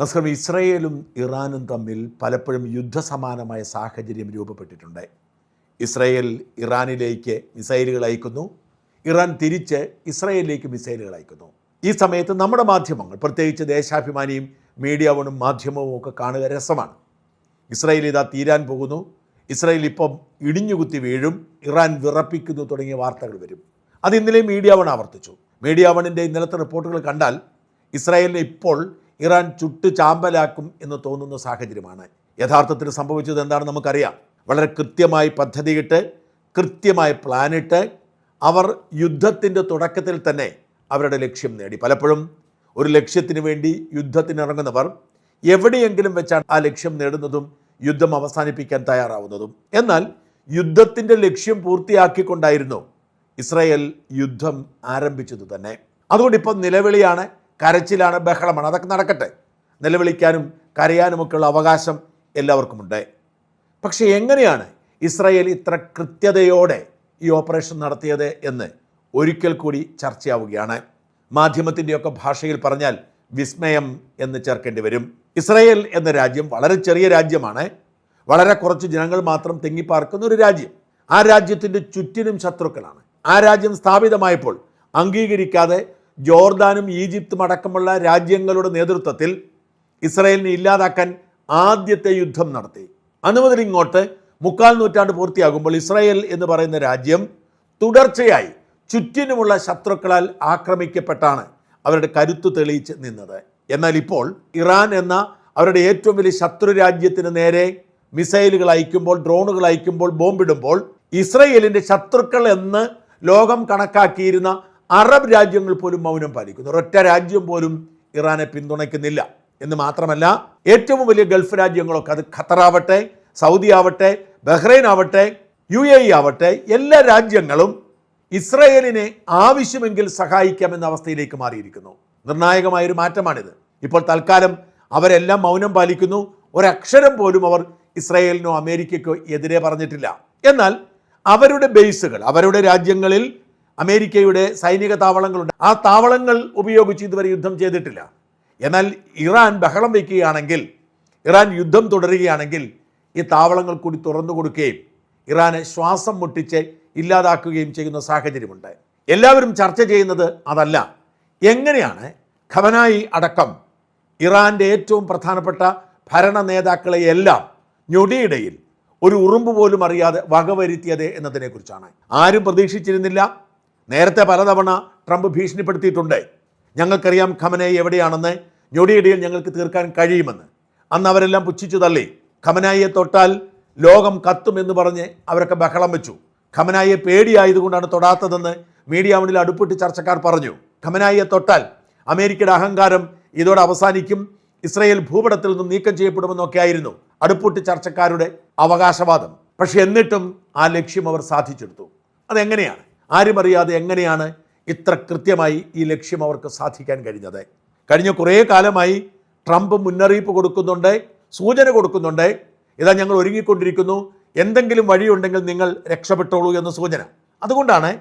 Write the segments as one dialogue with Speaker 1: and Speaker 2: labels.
Speaker 1: നമസ്കാരം. ഇസ്രയേലും ഇറാനും തമ്മിൽ പലപ്പോഴും യുദ്ധസമാനമായ സാഹചര്യം രൂപപ്പെട്ടിട്ടുണ്ട്. ഇസ്രയേൽ ഇറാനിലേക്ക് മിസൈലുകൾ അയക്കുന്നു, ഇറാൻ തിരിച്ച് ഇസ്രയേലിലേക്ക് മിസൈലുകൾ അയക്കുന്നു. ഈ സമയത്ത് നമ്മുടെ മാധ്യമങ്ങൾ, പ്രത്യേകിച്ച് ദേശാഭിമാനിയും മീഡിയ വണും മാധ്യമവും ഒക്കെ കാണുക രസമാണ്. ഇസ്രയേൽ ഇതാ തീരാൻ പോകുന്നു, ഇസ്രയേൽ ഇപ്പം ഇടിഞ്ഞുകുത്തി വീഴും, ഇറാൻ വിറപ്പിക്കുന്നു തുടങ്ങിയ വാർത്തകൾ വരും. അത് ഇന്നലെ മീഡിയ വൺ ആവർത്തിച്ചു. മീഡിയ വണിൻ്റെ ഇന്നലത്തെ റിപ്പോർട്ടുകൾ കണ്ടാൽ ഇസ്രായേലിനെ ഇപ്പോൾ ഇറാൻ ചുട്ട് ചാമ്പലാക്കും എന്ന് തോന്നുന്ന സാഹചര്യമാണ്. യഥാർത്ഥത്തിൽ സംഭവിച്ചത് എന്താണെന്ന് നമുക്കറിയാം. വളരെ കൃത്യമായി പദ്ധതിയിട്ട്, കൃത്യമായി പ്ലാനിട്ട് അവർ യുദ്ധത്തിൻ്റെ തുടക്കത്തിൽ തന്നെ അവരുടെ ലക്ഷ്യം നേടി. പലപ്പോഴും ഒരു ലക്ഷ്യത്തിന് വേണ്ടി യുദ്ധത്തിനിറങ്ങുന്നവർ എവിടെയെങ്കിലും വെച്ചാണ് ആ ലക്ഷ്യം നേടുന്നതും യുദ്ധം അവസാനിപ്പിക്കാൻ തയ്യാറാവുന്നതും. എന്നാൽ യുദ്ധത്തിൻ്റെ ലക്ഷ്യം പൂർത്തിയാക്കിക്കൊണ്ടായിരുന്നു ഇസ്രായേൽ യുദ്ധം ആരംഭിച്ചത് തന്നെ. അതുകൊണ്ട് ഇപ്പം നിലവിളിയാണ്, കരച്ചിലാണ്, ബഹളമാണ്. അതൊക്കെ നടക്കട്ടെ. നിലവിളിക്കാനും കരയാനുമൊക്കെയുള്ള അവകാശം എല്ലാവർക്കുമുണ്ട്. പക്ഷേ എങ്ങനെയാണ് ഇസ്രായേൽ ഇത്ര കൃത്യതയോടെ ഈ ഓപ്പറേഷൻ നടത്തിയത് എന്ന് ഒരിക്കൽ കൂടി ചർച്ചയാവുകയാണ്. മാധ്യമത്തിൻ്റെയൊക്കെ ഭാഷയിൽ പറഞ്ഞാൽ വിസ്മയം എന്ന് ചേർക്കേണ്ടി വരും. ഇസ്രായേൽ എന്ന രാജ്യം വളരെ ചെറിയ രാജ്യമാണ്. വളരെ കുറച്ച് ജനങ്ങൾ മാത്രം തിങ്ങിപ്പാർക്കുന്ന ഒരു രാജ്യം. ആ രാജ്യത്തിൻ്റെ ചുറ്റിനും ശത്രുക്കളാണ്. ആ രാജ്യം സ്ഥാപിതമായപ്പോൾ അംഗീകരിക്കാതെ ജോർദാനും ഈജിപ്തും അടക്കമുള്ള രാജ്യങ്ങളുടെ നേതൃത്വത്തിൽ ഇസ്രായേലിനെ ഇല്ലാതാക്കാൻ ആദ്യത്തെ യുദ്ധം നടത്തി. അന്ന് മുതൽ ഇങ്ങോട്ട് 3/4 നൂറ്റാണ്ട് പൂർത്തിയാകുമ്പോൾ ഇസ്രായേൽ എന്ന് പറയുന്ന രാജ്യം തുടർച്ചയായി ചുറ്റിനുമുള്ള ശത്രുക്കളാൽ ആക്രമിക്കപ്പെട്ടാണ് അവരുടെ കരുത്ത് തെളിയിച്ച് നിന്നത്. എന്നാൽ ഇപ്പോൾ ഇറാൻ എന്ന അവരുടെ ഏറ്റവും വലിയ ശത്രു രാജ്യത്തിന് നേരെ മിസൈലുകൾ അയക്കുമ്പോൾ, ഡ്രോണുകൾ അയക്കുമ്പോൾ, ബോംബിടുമ്പോൾ ഇസ്രായേലിൻ്റെ ശത്രുക്കൾ എന്ന് ലോകം കണക്കാക്കിയിരുന്ന അറബ് രാജ്യങ്ങൾ പോലും മൗനം പാലിക്കുന്നു. ഒരൊറ്റ രാജ്യം പോലും ഇറാനെ പിന്തുണയ്ക്കുന്നില്ല. എന്ന് മാത്രമല്ല, ഏറ്റവും വലിയ ഗൾഫ് രാജ്യങ്ങളൊക്കെ, അത് ഖത്തറാവട്ടെ, സൗദി ആവട്ടെ, ബഹ്റൈൻ ആവട്ടെ, UAE ആവട്ടെ, എല്ലാ രാജ്യങ്ങളും ഇസ്രായേലിനെ ആവശ്യമെങ്കിൽ സഹായിക്കാമെന്ന അവസ്ഥയിലേക്ക് മാറിയിരിക്കുന്നു. നിർണായകമായൊരു മാറ്റമാണിത്. ഇപ്പോൾ തൽക്കാലം അവരെല്ലാം മൗനം പാലിക്കുന്നു. ഒരക്ഷരം പോലും അവർ ഇസ്രായേലിനോ അമേരിക്കയ്ക്കോ എതിരെ പറഞ്ഞിട്ടില്ല. എന്നാൽ അവരുടെ ബേസുകൾ, അവരുടെ രാജ്യങ്ങളിൽ അമേരിക്കയുടെ സൈനിക താവളങ്ങളുണ്ട്. ആ താവളങ്ങൾ ഉപയോഗിച്ച് ഇതുവരെ യുദ്ധം ചെയ്തിട്ടില്ല. എന്നാൽ ഇറാൻ ബഹളം വയ്ക്കുകയാണെങ്കിൽ, ഇറാൻ യുദ്ധം തുടരുകയാണെങ്കിൽ ഈ താവളങ്ങൾ കൂടി തുറന്നു കൊടുക്കുകയും ഇറാനെ ശ്വാസം മുട്ടിച്ച് ഇല്ലാതാക്കുകയും ചെയ്യുന്ന സാഹചര്യമുണ്ട്. എല്ലാവരും ചർച്ച ചെയ്യുന്നത് അതല്ല, എങ്ങനെയാണ് ഖമനായി അടക്കം ഇറാൻ്റെ ഏറ്റവും പ്രധാനപ്പെട്ട ഭരണ നേതാക്കളെയെല്ലാം ഞൊടിയിടയിൽ ഒരു ഉറുമ്പ് പോലും അറിയാതെ വകവരുത്തിയത് എന്നതിനെക്കുറിച്ചാണ്. ആരും പ്രതീക്ഷിച്ചിരുന്നില്ല. നേരത്തെ പലതവണ ട്രംപ് ഭീഷണിപ്പെടുത്തിയിട്ടുണ്ട്. ഞങ്ങൾക്കറിയാം ഖമനായി എവിടെയാണെന്ന്, ഞൊടിയിടയിൽ ഞങ്ങൾക്ക് തീർക്കാൻ കഴിയുമെന്ന്. അന്ന് അവരെല്ലാം പുച്ഛിച്ചു തള്ളി. ഖമനായിയെ തൊട്ടാൽ ലോകം കത്തുമെന്ന് പറഞ്ഞ് അവരൊക്കെ ബഹളം വെച്ചു. ഖമനായിയെ പേടിയായതുകൊണ്ടാണ് തൊടാത്തതെന്ന് മീഡിയ വണിൽ അടുപ്പിട്ട് ചർച്ചക്കാർ പറഞ്ഞു. ഖമനായിയെ തൊട്ടാൽ അമേരിക്കയുടെ അഹങ്കാരം ഇതോടെ അവസാനിക്കും, ഇസ്രായേൽ ഭൂപടത്തിൽ നിന്നും നീക്കം ചെയ്യപ്പെടുമെന്നൊക്കെ ആയിരുന്നു അടുപ്പിട്ട് ചർച്ചക്കാരുടെ അവകാശവാദം. പക്ഷെ എന്നിട്ടും ആ ലക്ഷ്യം അവർ സാധിച്ചെടുത്തു. അതെങ്ങനെയാണ്? ആരും അറിയാതെ എങ്ങനെയാണ് ഇത്ര കൃത്യമായി ഈ ലക്ഷ്യം അവർക്ക് സാധിക്കാൻ കഴിഞ്ഞത്? കഴിഞ്ഞ കുറേ കാലമായി ട്രംപ് മുന്നറിയിപ്പ് കൊടുക്കുന്നുണ്ട്, സൂചന കൊടുക്കുന്നുണ്ട്. ഇതാ ഞങ്ങൾ ഒരുങ്ങിക്കൊണ്ടിരിക്കുന്നു, എന്തെങ്കിലും വഴിയുണ്ടെങ്കിൽ നിങ്ങൾ രക്ഷപ്പെട്ടോളൂ എന്ന സൂചന. അതുകൊണ്ടാണ്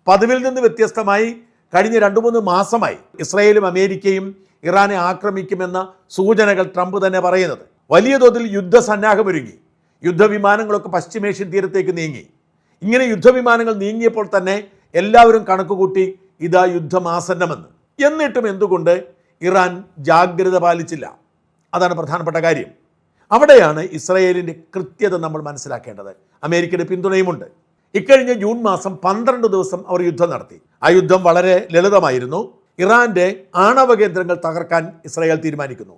Speaker 1: പതിവിൽ നിന്ന് വ്യത്യസ്തമായി കഴിഞ്ഞ 2-3 മാസമായി ഇസ്രായേലും അമേരിക്കയും ഇറാനെ ആക്രമിക്കുമെന്ന സൂചനകൾ ട്രംപ് തന്നെ പറയുന്നത്. വലിയ തോതിൽ യുദ്ധസന്നാഹമൊരുങ്ങി. യുദ്ധവിമാനങ്ങളൊക്കെ പശ്ചിമേഷ്യൻ തീരത്തേക്ക് നീങ്ങി. ഇങ്ങനെ യുദ്ധവിമാനങ്ങൾ നീങ്ങിയപ്പോൾ തന്നെ എല്ലാവരും കണക്കുകൂട്ടി ഇതാ യുദ്ധം ആസന്നമെന്ന്. എന്നിട്ടും എന്തുകൊണ്ട് ഇറാൻ ജാഗ്രത പാലിച്ചില്ല? അതാണ് പ്രധാനപ്പെട്ട കാര്യം. അവിടെയാണ് ഇസ്രായേലിൻ്റെ കൃത്യത നമ്മൾ മനസ്സിലാക്കേണ്ടത്. അമേരിക്കയുടെ പിന്തുണയുമുണ്ട്. ഇക്കഴിഞ്ഞ ജൂൺ മാസം 12 ദിവസം അവർ യുദ്ധം നടത്തി. ആ യുദ്ധം വളരെ ലളിതമായിരുന്നു. ഇറാൻ്റെ ആണവ കേന്ദ്രങ്ങൾ തകർക്കാൻ ഇസ്രായേൽ തീരുമാനിക്കുന്നു.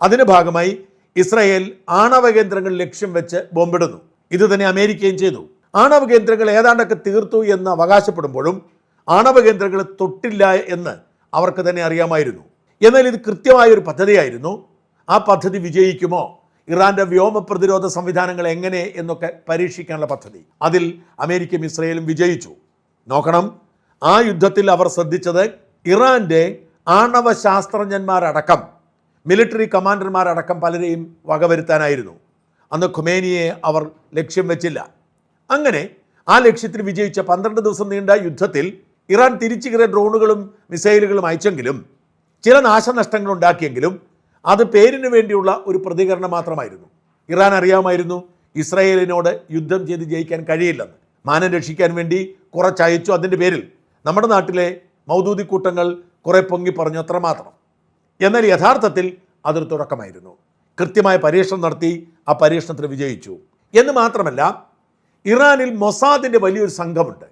Speaker 1: അതിന് ഭാഗമായി ഇസ്രായേൽ ആണവ കേന്ദ്രങ്ങൾ ലക്ഷ്യം വെച്ച് ബോംബിടുന്നു. ഇത് തന്നെ അമേരിക്കയും ചെയ്തു. ആണവ കേന്ദ്രങ്ങൾ ഏതാണ്ടൊക്കെ തീർത്തു എന്ന് അവകാശപ്പെടുമ്പോഴും ആണവ കേന്ദ്രങ്ങൾ തൊട്ടില്ല എന്ന് അവർക്ക് തന്നെ അറിയാമായിരുന്നു. എന്നാൽ ഇത് കൃത്യമായൊരു പദ്ധതിയായിരുന്നു. ആ പദ്ധതി വിജയിക്കുമോ, ഇറാൻ്റെ വ്യോമ പ്രതിരോധ സംവിധാനങ്ങൾ എങ്ങനെ എന്നൊക്കെ പരീക്ഷിക്കാനുള്ള പദ്ധതി, അതിൽ അമേരിക്കയും ഇസ്രായേലും വിജയിച്ചു. നോക്കണം, ആ യുദ്ധത്തിൽ അവർ ശ്രദ്ധിച്ചത് ഇറാൻ്റെ ആണവ ശാസ്ത്രജ്ഞന്മാരടക്കം, മിലിറ്ററി കമാൻഡർമാരടക്കം പലരെയും വകവരുത്താനായിരുന്നു. അന്ന് ഖൊമേനിയെ അവർ ലക്ഷ്യം വെച്ചില്ല. അങ്ങനെ ആ ലക്ഷ്യത്തിൽ വിജയിച്ച 12 ദിവസം നീണ്ട യുദ്ധത്തിൽ ഇറാൻ തിരിച്ചു കയറിയ ഡ്രോണുകളും മിസൈലുകളും അയച്ചെങ്കിലും ചില നാശനഷ്ടങ്ങൾ ഉണ്ടാക്കിയെങ്കിലും അത് പേരിന് വേണ്ടിയുള്ള ഒരു പ്രതികരണം മാത്രമായിരുന്നു. ഇറാൻ അറിയാമായിരുന്നു ഇസ്രായേലിനോട് യുദ്ധം ചെയ്ത് ജയിക്കാൻ കഴിയില്ലെന്ന്. മാനം രക്ഷിക്കാൻ വേണ്ടി കുറച്ചയച്ചു. അതിൻ്റെ പേരിൽ നമ്മുടെ നാട്ടിലെ മൗദൂദി കൂട്ടങ്ങൾ കുറെ പൊങ്ങി പറഞ്ഞു, അത്രമാത്രം. എന്നാൽ യഥാർത്ഥത്തിൽ അതൊരു തുടക്കമായിരുന്നു. കൃത്യമായ പരീക്ഷണം നടത്തി ആ പരീക്ഷണത്തിൽ വിജയിച്ചു. എന്ന് മാത്രമല്ല, ഇറാനിൽ മൊസാദിൻ്റെ വലിയൊരു സംഘമുണ്ട്.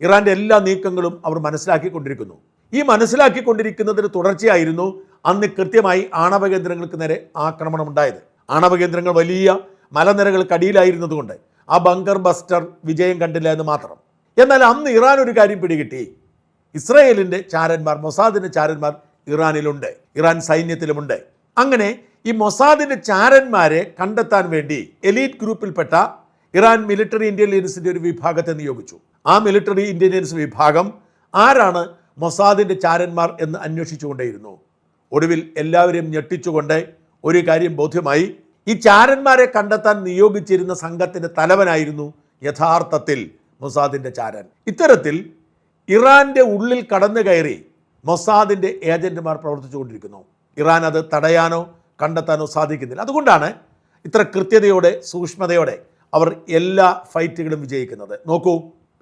Speaker 1: ഇറാൻ്റെ എല്ലാ നീക്കങ്ങളും അവർ മനസ്സിലാക്കിക്കൊണ്ടിരിക്കുന്നു. ഈ മനസ്സിലാക്കിക്കൊണ്ടിരിക്കുന്നതിന് തുടർച്ചയായിരുന്നു അന്ന് കൃത്യമായി ആണവ കേന്ദ്രങ്ങൾക്ക് നേരെ ആക്രമണമുണ്ടായത്. ആണവ കേന്ദ്രങ്ങൾ വലിയ മലനിരകൾക്കടിയിലായിരുന്നതുകൊണ്ട് ആ ബങ്കർ ബസ്റ്റർ വിജയം കണ്ടില്ല എന്ന് മാത്രം. എന്നാൽ അന്ന് ഇറാൻ ഒരു കാര്യം പിടികിട്ടി. ഇസ്രായേലിൻ്റെ ചാരന്മാർ, മൊസാദിൻ്റെ ചാരന്മാർ ഇറാനിലുണ്ട്, ഇറാൻ സൈന്യത്തിലുമുണ്ട്. അങ്ങനെ ഈ മൊസാദിൻ്റെ ചാരന്മാരെ കണ്ടെത്താൻ വേണ്ടി എലീറ്റ് ഗ്രൂപ്പിൽപ്പെട്ട ഇറാൻ മിലിറ്ററി ഇൻ്റലിജൻസിൻ്റെ ഒരു വിഭാഗത്തെ നിയോഗിച്ചു. ആ മിലിറ്ററി ഇൻ്റലിജൻസ് വിഭാഗം ആരാണ് മൊസാദിൻ്റെ ചാരന്മാർ എന്ന് അന്വേഷിച്ചുകൊണ്ടേയിരുന്നു. ഒടുവിൽ എല്ലാവരെയും ഞെട്ടിച്ചുകൊണ്ട് ഒരു കാര്യം ബോധ്യമായി. ഈ ചാരന്മാരെ കണ്ടെത്താൻ നിയോഗിച്ചിരുന്ന സംഘത്തിൻ്റെ തലവനായിരുന്നു യഥാർത്ഥത്തിൽ മൊസാദിൻ്റെ ചാരൻ. ഇത്തരത്തിൽ ഇറാൻ്റെ ഉള്ളിൽ കടന്നു കയറി മൊസാദിൻ്റെ ഏജന്റുമാർ പ്രവർത്തിച്ചുകൊണ്ടിരിക്കുന്നു. ഇറാൻ അത് തടയാനോ കണ്ടെത്താനോ സാധിക്കുന്നില്ല. അതുകൊണ്ടാണ് ഇത്ര കൃത്യതയോടെ സൂക്ഷ്മതയോടെ അവർ എല്ലാ ഫൈറ്റുകളും വിജയിക്കുന്നത്. നോക്കൂ,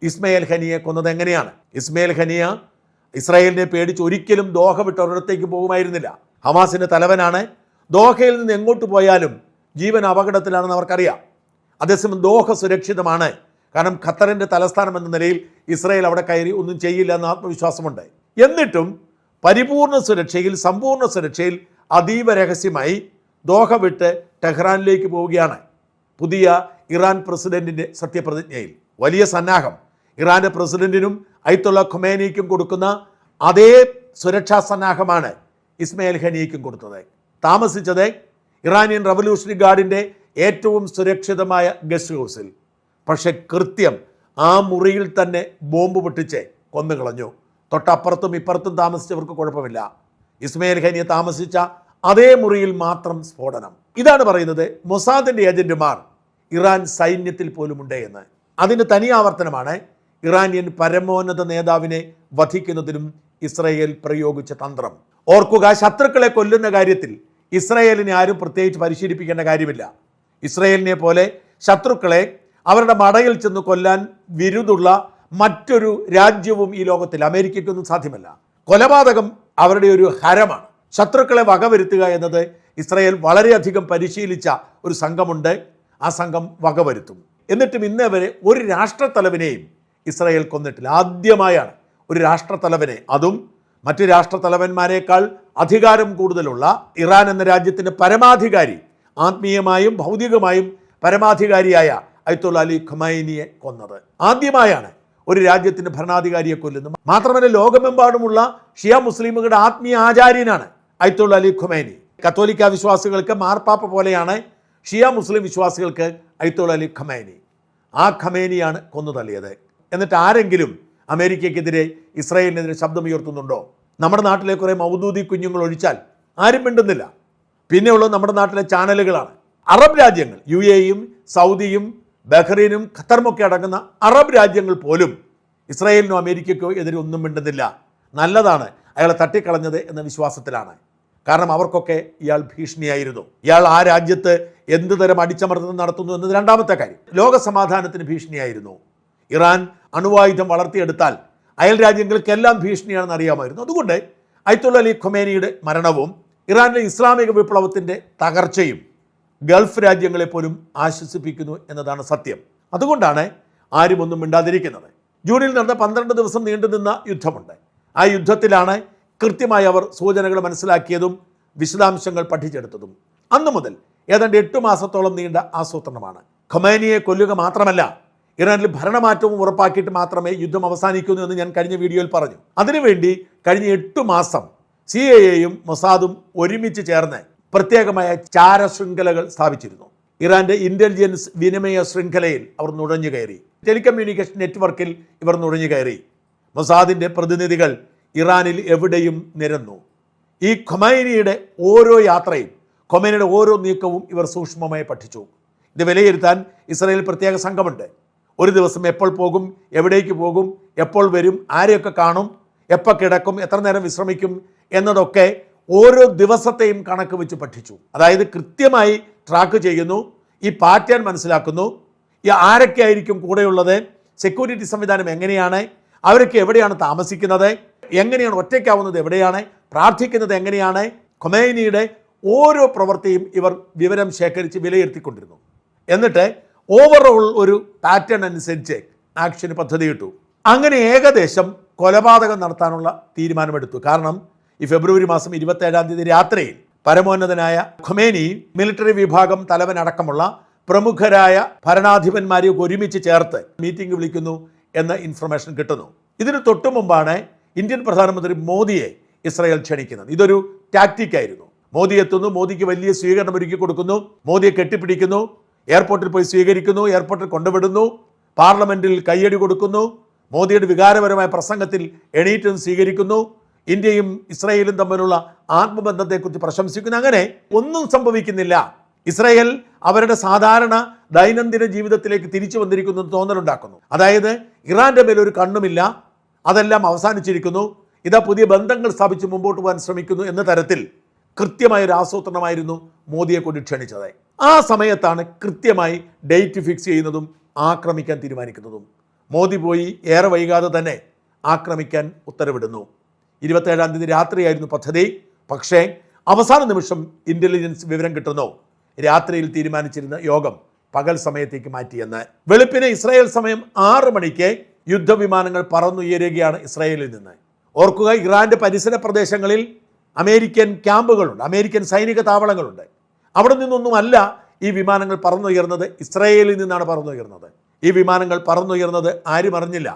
Speaker 1: ഇസ്മയിൽ ഖനിയെ കൊന്നത് എങ്ങനെയാണ്? ഇസ്മയിൽ ഖനിയ ഇസ്രായേലിനെ പേടിച്ച് ഒരിക്കലും ദോഹ വിട്ട് ഒരിടത്തേക്ക് പോകുമായിരുന്നില്ല. ഹമാസിൻ്റെ തലവനാണ്. ദോഹയിൽ നിന്ന് എങ്ങോട്ട് പോയാലും ജീവൻ അപകടത്തിലാണെന്ന് അവർക്കറിയാം. അതേസമയം ദോഹ സുരക്ഷിതമാണ്. കാരണം ഖത്തറിൻ്റെ തലസ്ഥാനം എന്ന നിലയിൽ ഇസ്രായേൽ അവിടെ കയറി ഒന്നും ചെയ്യില്ല എന്ന ആത്മവിശ്വാസമുണ്ട്. എന്നിട്ടും പരിപൂർണ സുരക്ഷയിൽ, സമ്പൂർണ്ണ സുരക്ഷയിൽ അതീവ രഹസ്യമായി ദോഹ വിട്ട് ടെഹ്റാനിലേക്ക് പോവുകയാണ്. പുതിയ ഇറാൻ പ്രസിഡന്റിൻ്റെ സത്യപ്രതിജ്ഞയിൽ വലിയ സന്നാഹം ഇറാൻ്റെ പ്രസിഡന്റിനും അയത്തുള്ള ഖൊമേനിക്കും കൊടുക്കുന്ന അതേ സുരക്ഷാ സന്നാഹമാണ് ഇസ്മയിൽ ഖനിയയ്ക്കും കൊടുത്തത്. താമസിച്ചത് ഇറാനിയൻ റവല്യൂഷണറി ഗാർഡിൻ്റെ ഏറ്റവും സുരക്ഷിതമായ ഗസ്റ്റ് ഹൗസിൽ. പക്ഷെ കൃത്യം ആ മുറിയിൽ തന്നെ ബോംബ് പൊട്ടിച്ച് കൊന്നുകളഞ്ഞു. തൊട്ടപ്പുറത്തും ഇപ്പുറത്തും താമസിച്ചവർക്ക് കുഴപ്പമില്ല. ഇസ്മയിൽ ഖനിയ താമസിച്ച അതേ മുറിയിൽ മാത്രം സ്ഫോടനം. ഇതാണ് പറയുന്നത് മൊസാദിൻ്റെ ഏജന്റുമാർ ഇറാൻ സൈന്യത്തിൽ പോലുമുണ്ട് എന്ന്. അതിന് തനിയാവർത്തനമാണ് ഇറാനിയൻ പരമോന്നത നേതാവിനെ വധിക്കുന്നതിനും ഇസ്രായേൽ പ്രയോഗിച്ച തന്ത്രം. ഓർക്കുക, ശത്രുക്കളെ കൊല്ലുന്ന കാര്യത്തിൽ ഇസ്രായേലിനെ ആരും പ്രത്യേകിച്ച് പരിശീലിപ്പിക്കേണ്ട കാര്യമില്ല. ഇസ്രായേലിനെ പോലെ ശത്രുക്കളെ അവരുടെ മടയിൽ ചെന്ന് കൊല്ലാൻ വിരുദുള്ള മറ്റൊരു രാജ്യവും ഈ ലോകത്തിൽ, അമേരിക്കയ്ക്കൊന്നും സാധ്യമല്ല. കൊലപാതകം അവരുടെ ഒരു ഹരമാണ്. ശത്രുക്കളെ വകവരുത്തുക എന്നത് ഇസ്രായേൽ വളരെയധികം പരിശീലിച്ച ഒരു സംഘമുണ്ട്. ആ സംഘം വകവരുത്തും. എന്നിട്ടും ഇന്നേ വരെ ഒരു രാഷ്ട്രത്തലവനെയും ഇസ്രായേൽ കൊന്നിട്ടില്ല. ആദ്യമായാണ് ഒരു രാഷ്ട്രത്തലവനെ, അതും മറ്റ് രാഷ്ട്രത്തലവന്മാരെക്കാൾ അധികാരം കൂടുതലുള്ള ഇറാൻ എന്ന രാജ്യത്തിൻ്റെ പരമാധികാരി, ആത്മീയമായും ഭൗതികമായും പരമാധികാരിയായ അയത്തുള്ള അലി ഖമൈനിയെ കൊന്നത്. ആദ്യമായാണ് ഒരു രാജ്യത്തിൻ്റെ ഭരണാധികാരിയെ കൊല്ലുന്നത്. മാത്രമല്ല, ലോകമെമ്പാടുമുള്ള ഷിയ മുസ്ലിമുകളുടെ ആത്മീയ ആചാര്യനാണ് അയത്തുള്ള അലി ഖമൈനി. കത്തോലിക്ക വിശ്വാസികൾക്ക് മാർപ്പാപ്പ പോലെയാണ് ഷിയ മുസ്ലിം വിശ്വാസികൾക്ക് അയത്തുള്ള അലി ഖമൈനി. ആ ഖമൈനിയാണ് കൊന്നു തള്ളിയത്. എന്നിട്ട് ആരെങ്കിലും അമേരിക്കയ്ക്കെതിരെ, ഇസ്രായേലിനെതിരെ ശബ്ദമുയർത്തുന്നുണ്ടോ? നമ്മുടെ നാട്ടിലെ കുറേ മൗദൂദി കുഞ്ഞുങ്ങൾ ഒഴിച്ചാൽ ആരും മിണ്ടുന്നില്ല. പിന്നെയുള്ളത് നമ്മുടെ നാട്ടിലെ ചാനലുകളാണ്. അറബ് രാജ്യങ്ങൾ, UAEയും സൗദിയും ബഹ്റൈനും ഖത്തറുമൊക്കെ അടങ്ങുന്ന അറബ് രാജ്യങ്ങൾ പോലും ഇസ്രായേലിനോ അമേരിക്കയ്ക്കോ എതിരെ ഒന്നും മിണ്ടുന്നില്ല. നല്ലതാണ് അയാളെ തട്ടിക്കളഞ്ഞത് എന്ന വിശ്വാസത്തിലാണ്. കാരണം അവർക്കൊക്കെ ഇയാൾ ഭീഷണിയായിരുന്നു. ഇയാൾ ആ രാജ്യത്ത് എന്ത് തരം അടിച്ചമർത്തൽ നടത്തുന്നു എന്നത് രണ്ടാമത്തെ കാര്യം. ലോക സമാധാനത്തിന് ഭീഷണിയായിരുന്നു. ഇറാൻ അണുവായുധം വളർത്തിയെടുത്താൽ അയൽ രാജ്യങ്ങൾക്കെല്ലാം ഭീഷണിയാണെന്ന് അറിയാമായിരുന്നു. അതുകൊണ്ട് അയത്തുള്ള അലി ഖൊമേനിയുടെ മരണവും ഇറാനിലെ ഇസ്ലാമിക വിപ്ലവത്തിൻ്റെ തകർച്ചയും ഗൾഫ് രാജ്യങ്ങളെപ്പോലും ആശ്വസിപ്പിക്കുന്നു എന്നതാണ് സത്യം. അതുകൊണ്ടാണ് ആരും ഒന്നും മിണ്ടാതിരിക്കുന്നത്. ജൂണിൽ നടന്ന 12 ദിവസം നീണ്ടുനിന്ന യുദ്ധമുണ്ട്. ആ യുദ്ധത്തിലാണ് കൃത്യമായി അവർ സൂചനകൾ മനസ്സിലാക്കിയതും വിശദാംശങ്ങൾ പഠിച്ചെടുത്തതും. അന്നു മുതൽ ഏതാണ്ട് 8 മാസത്തോളം നീണ്ട ആസൂത്രണമാണ്. ഖൊമേനിയെ കൊല്ലുക മാത്രമല്ല, ഇറാനിൽ ഭരണമാറ്റവും ഉറപ്പാക്കിയിട്ട് മാത്രമേ യുദ്ധം അവസാനിക്കുന്നു എന്ന് ഞാൻ കഴിഞ്ഞ വീഡിയോയിൽ പറഞ്ഞു. അതിനുവേണ്ടി കഴിഞ്ഞ 8 മാസം CIA-യും മൊസാദും ഒരുമിച്ച് ചേർന്ന് പ്രത്യേകമായ ചാര ശൃംഖലകൾ സ്ഥാപിച്ചിരുന്നു. ഇറാന്റെ ഇന്റലിജൻസ് വിനിമയ ശൃംഖലയിൽ അവർ നുഴഞ്ഞു കയറി. ടെലികമ്മ്യൂണിക്കേഷൻ നെറ്റ്വർക്കിൽ ഇവർ നുഴഞ്ഞു കയറി. മൊസാദിൻ്റെ പ്രതിനിധികൾ ഇറാനിൽ എവിടെയും നിരന്നു. ഈ ഖൊമൈനിയുടെ ഓരോ യാത്രയും, ഖൊമൈനിയുടെ ഓരോ നീക്കവും ഇവർ സൂക്ഷ്മമായി പഠിച്ചു. ഇത് വിലയിരുത്താൻ ഇസ്രായേൽ പ്രത്യേക സംഘമുണ്ട്. ഒരു ദിവസം എപ്പോൾ പോകും, എവിടേക്ക് പോകും, എപ്പോൾ വരും, ആരെയൊക്കെ കാണും, എപ്പോൾ കിടക്കും, എത്ര നേരം വിശ്രമിക്കും എന്നതൊക്കെ ഓരോ ദിവസത്തെയും കണക്ക് വെച്ച് പഠിച്ചു. അതായത് കൃത്യമായി ട്രാക്ക് ചെയ്യുന്നു, ഈ പാറ്റേൺ മനസ്സിലാക്കുന്നു, ഈ ആരൊക്കെ ആയിരിക്കും കൂടെയുള്ളത്, സെക്യൂരിറ്റി സംവിധാനം എങ്ങനെയാണ്, അവരൊക്കെ എവിടെയാണ് താമസിക്കുന്നത്, എങ്ങനെയാണ് ഒറ്റയ്ക്കാവുന്നത്, എവിടെയാണ് പ്രാർത്ഥിക്കുന്നത്, എങ്ങനെയാണ്, ഖൊമൈനിയുടെ ഓരോ പ്രവൃത്തിയും ഇവർ വിവരം ശേഖരിച്ച് വിലയിരുത്തിക്കൊണ്ടിരുന്നു. എന്നിട്ട് ഓവറോൾ ഒരു പാറ്റേൺ അനുസരിച്ച് ആക്ഷന് പദ്ധതിയിട്ടു. അങ്ങനെ ഏകദേശം കൊലപാതകം നടത്താനുള്ള തീരുമാനമെടുത്തു. കാരണം ഈ ഫെബ്രുവരി മാസം 27 രാത്രിയിൽ പരമോന്നതനായ ഖൊമൈനി മിലിറ്ററി വിഭാഗം തലവനടക്കമുള്ള പ്രമുഖരായ ഭരണാധിപന്മാരെ ഒരുമിച്ച് ചേർത്ത് മീറ്റിംഗ് വിളിക്കുന്നു എന്ന ഇൻഫർമേഷൻ കിട്ടുന്നു. ഇതിന് തൊട്ടു മുമ്പാണ് ഇന്ത്യൻ പ്രധാനമന്ത്രി മോദിയെ ഇസ്രായേൽ ക്ഷണിക്കുന്നത്. ഇതൊരു ടാക്റ്റിക്കായിരുന്നു. മോദി എത്തുന്നു, മോദിക്ക് വലിയ സ്വീകരണം ഒരുക്കി കൊടുക്കുന്നു, മോദിയെ കെട്ടിപ്പിടിക്കുന്നു, എയർപോർട്ടിൽ പോയി സ്വീകരിക്കുന്നു, എയർപോർട്ടിൽ കൊണ്ടുവിടുന്നു, പാർലമെന്റിൽ കയ്യടി കൊടുക്കുന്നു, മോദിയുടെ വികാരപരമായ പ്രസംഗത്തിൽ എണീറ്റും സ്വീകരിക്കുന്നു, ഇന്ത്യയും ഇസ്രായേലും തമ്മിലുള്ള ആത്മബന്ധത്തെക്കുറിച്ച് പ്രശംസിക്കുന്നു. അങ്ങനെ ഒന്നും സംഭവിക്കുന്നില്ല. ഇസ്രായേൽ അവരുടെ സാധാരണ ദൈനംദിന ജീവിതത്തിലേക്ക് തിരിച്ചു വന്നിരിക്കുന്നു തോന്നലുണ്ടാക്കുന്നു. അതായത് ഇറാന്റെ മേലൊരു കണ്ണുമില്ല, അതെല്ലാം അവസാനിച്ചിരിക്കുന്നു, ഇതാ പുതിയ ബന്ധങ്ങൾ സ്ഥാപിച്ച് മുമ്പോട്ട് പോകാൻ ശ്രമിക്കുന്നു എന്ന തരത്തിൽ കൃത്യമായൊരു ആസൂത്രണമായിരുന്നു മോദിയെ കൊണ്ട് ക്ഷണിച്ചത്. ആ സമയത്താണ് കൃത്യമായി ഡേറ്റ് ഫിക്സ് ചെയ്യുന്നതും ആക്രമിക്കാൻ തീരുമാനിക്കുന്നതും. മോദി പോയി ഏറെ വൈകാതെ തന്നെ ആക്രമിക്കാൻ ഉത്തരവിടുന്നു. 27 രാത്രിയായിരുന്നു പദ്ധതി. പക്ഷേ അവസാന നിമിഷം ഇന്റലിജൻസ് വിവരം കിട്ടുന്നു, രാത്രിയിൽ തീരുമാനിച്ചിരുന്ന യോഗം പകൽ സമയത്തേക്ക് മാറ്റിയെന്ന്. വെളുപ്പിന് ഇസ്രായേൽ സമയം 6 മണിക്ക് യുദ്ധവിമാനങ്ങൾ പറന്നുയരുകയാണ് ഇസ്രായേലിൽ നിന്ന്. ഓർക്കുക, ഇറാന്റെ പരിസര പ്രദേശങ്ങളിൽ അമേരിക്കൻ ക്യാമ്പുകളുണ്ട്, അമേരിക്കൻ സൈനിക താവളങ്ങളുണ്ട്. അവിടെ നിന്നൊന്നുമല്ല ഈ വിമാനങ്ങൾ പറന്നുയർന്നത്, ഇസ്രായേലിൽ നിന്നാണ് പറന്നുയർന്നത്. ഈ വിമാനങ്ങൾ പറന്നുയർന്നത് ആരും അറിഞ്ഞില്ല.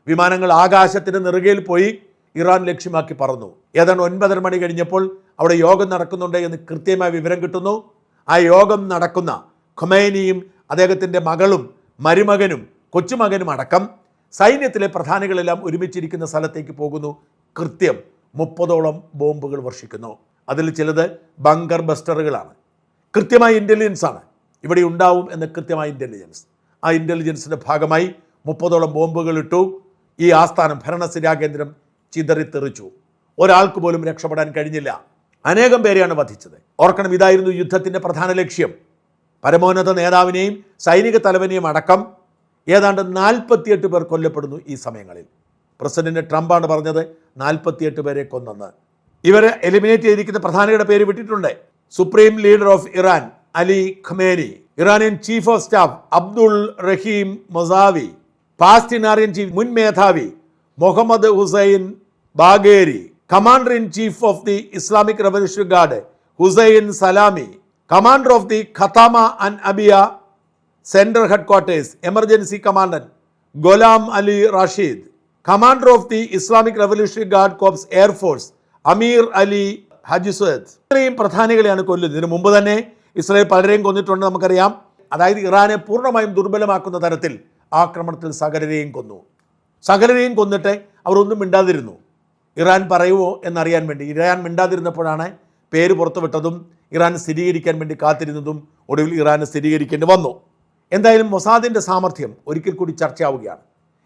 Speaker 1: വിമാനങ്ങൾ ആകാശത്തിന് നെറുകയിൽ പോയി ഇറാൻ ലക്ഷ്യമാക്കി പറന്നു. ഏതാണ്ട് 9:30 മണി കഴിഞ്ഞപ്പോൾ അവിടെ യോഗം നടക്കുന്നുണ്ട് എന്ന് കൃത്യമായ വിവരം കിട്ടുന്നു. ആ യോഗം നടക്കുന്ന ഖൊമൈനിയും അദ്ദേഹത്തിൻ്റെ മകളും മരുമകനും കൊച്ചുമകനും അടക്കം സൈന്യത്തിലെ പ്രധാനികളെല്ലാം ഒരുമിച്ചിരിക്കുന്ന സ്ഥലത്തേക്ക് പോകുന്നു. കൃത്യം 30ഓളം ബോംബുകൾ വർഷിക്കുന്നു. അതിൽ ചിലത് ബങ്കർ ബസ്റ്ററുകളാണ്. കൃത്യമായ ഇൻ്റലിജൻസ് ആണ് ഇവിടെ ഉണ്ടാവും എന്ന് കൃത്യമായ ഇൻ്റലിജൻസ്. ആ ഇൻ്റലിജൻസിൻ്റെ ഭാഗമായി 30ഓളം ബോംബുകൾ ഇട്ടു. ഈ ആസ്ഥാനം, ഭരണസിരാ കേന്ദ്രം ചിതറിത്തെറിച്ചു. ഒരാൾക്ക് പോലും രക്ഷപ്പെടാൻ കഴിഞ്ഞില്ല. അനേകം പേരെയാണ് വധിച്ചത്. ഓർക്കണം, ഇതായിരുന്നു യുദ്ധത്തിൻ്റെ പ്രധാന ലക്ഷ്യം. പരമോന്നത നേതാവിനെയും സൈനിക തലവനെയും അടക്കം ഏതാണ്ട് 48 പേർ കൊല്ലപ്പെടുന്നു ഈ സമയങ്ങളിൽ. പ്രസിഡന്റ് ട്രംപാണ് പറഞ്ഞത് 48 പേരെ കൊന്നെന്ന്. ഇവരെ എലിമിനേറ്റ് ചെയ്തിരിക്കുന്ന പ്രധാനിയുടെ പേര് വിട്ടിട്ടുണ്ട്. Supreme leader of Iran Ali Khamenei, Iranian chief of staff Abdul Rahim Mousavi, പാലസ്തീനാറിയൻ ചീഫ് മുൻ മേധാവി Mohammad Hussein Bagheri, commander in chief of the Islamic Revolutionary Guard Hossein Salami, commander of the Khatam and Anbiya central headquarters emergency commandant Gholam Ali Rashid, commander of the Islamic Revolutionary Guard Corps air force Amir Ali Hajizadeh. ഇത്രയും പ്രധാനികളെയാണ് കൊല്ലുന്നത്. ഇതിനു മുമ്പ് തന്നെ Israel പലരെയും കൊന്നിട്ടുണ്ട്, നമുക്കറിയാം. അതായത് ഇറാനെ പൂർണ്ണമായും ദുർബലമാക്കുന്ന തരത്തിൽ ആക്രമണത്തിൽ സകലരെയും കൊന്നു. സകലരെയും കൊന്നിട്ട് അവരൊന്നും മിണ്ടാതിരുന്നു. ഇറാൻ പറയുമോ എന്നറിയാൻ വേണ്ടി. ഇറാൻ മിണ്ടാതിരുന്നപ്പോഴാണ് പേര് പുറത്തുവിട്ടതും ഇറാൻ സ്ഥിരീകരിക്കാൻ വേണ്ടി കാത്തിരുന്നതും ഒടുവിൽ ഇറാന് സ്ഥിരീകരിക്കേണ്ടി വന്നു. എന്തായാലും മൊസാദിൻ്റെ സാമർഥ്യം ഒരിക്കൽ കൂടി ചർച്ചയാവുകയാണ്.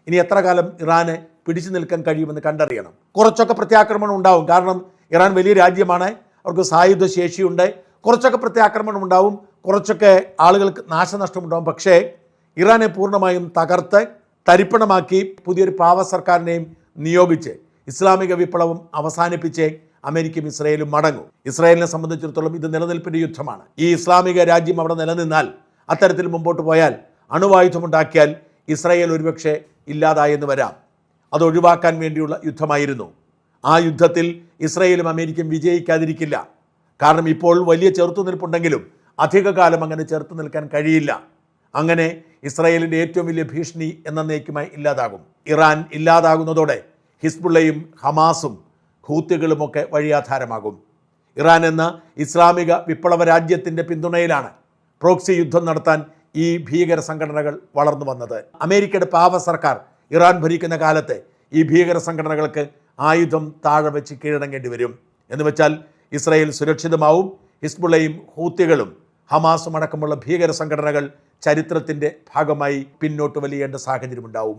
Speaker 1: ഇനി എത്ര കാലം ഇറാന് പിടിച്ചു നിൽക്കാൻ കഴിയുമെന്ന് കണ്ടറിയണം. കുറച്ചൊക്കെ പ്രത്യാക്രമണം ഉണ്ടാവും. കാരണം ഇറാൻ വലിയ രാജ്യമാണ്, അവർക്ക് സായുധ ശേഷിയുണ്ട്. കുറച്ചൊക്കെ പ്രത്യാക്രമണം ഉണ്ടാവും, കുറച്ചൊക്കെ ആളുകൾക്ക് നാശനഷ്ടമുണ്ടാവും. പക്ഷേ ഇറാനെ പൂർണ്ണമായും തകർത്ത് തരിപ്പണമാക്കി പുതിയൊരു പാവ സർക്കാരിനെയും നിയോഗിച്ച് ഇസ്ലാമിക വിപ്ലവം അവസാനിപ്പിച്ച് അമേരിക്കയും ഇസ്രായേലും മടങ്ങും. ഇസ്രായേലിനെ സംബന്ധിച്ചിടത്തോളം ഇത് നിലനിൽപ്പിൻ്റെ യുദ്ധമാണ്. ഈ ഇസ്ലാമിക രാജ്യം അവിടെ നിലനിന്നാൽ, അത്തരത്തിൽ മുമ്പോട്ട് പോയാൽ, അണുവായുധമുണ്ടാക്കിയാൽ ഇസ്രായേൽ ഒരുപക്ഷെ ഇല്ലാതായെന്ന് വരാം. അത് ഒഴിവാക്കാൻ വേണ്ടിയുള്ള യുദ്ധമായിരുന്നു. ആ യുദ്ധത്തിൽ ഇസ്രായേലും അമേരിക്കയും വിജയിക്കാതിരിക്കില്ല. കാരണം ഇപ്പോൾ വലിയ ചെറുത്തുനിൽപ്പുണ്ടെങ്കിലും അധികകാലം അങ്ങനെ ചെറുത്തു നിൽക്കാൻ കഴിയില്ല. അങ്ങനെ ഇസ്രായേലിൻ്റെ ഏറ്റവും വലിയ ഭീഷണി എന്നേക്കുമായി ഇല്ലാതാകും. ഇറാൻ ഇല്ലാതാകുന്നതോടെ ഹിസ്ബുള്ളയും ഹമാസും ഹൂത്തികളുമൊക്കെ വഴിയാധാരമാകും. ഇറാൻ എന്ന ഇസ്ലാമിക വിപ്ലവ രാജ്യത്തിൻ്റെ പിന്തുണയിലാണ് പ്രോക്സി യുദ്ധം നടത്താൻ ഈ ഭീകര സംഘടനകൾ വളർന്നു വന്നത്. അമേരിക്കയുടെ പാവ സർക്കാർ ഇറാൻ ഭരിക്കുന്ന കാലത്ത് ഈ ഭീകര സംഘടനകൾക്ക് ആയുധം താഴെ വെച്ച് കീഴടങ്ങേണ്ടി വരും. എന്ന് വെച്ചാൽ ഇസ്രായേൽ സുരക്ഷിതമാവും. ഹിസ്ബുള്ളയും ഹൂത്തികളും ഹമാസും അടക്കമുള്ള ഭീകര സംഘടനകൾ ചരിത്രത്തിൻ്റെ ഭാഗമായി പിന്നോട്ട് വലിയേണ്ട സാഹചര്യമുണ്ടാവും.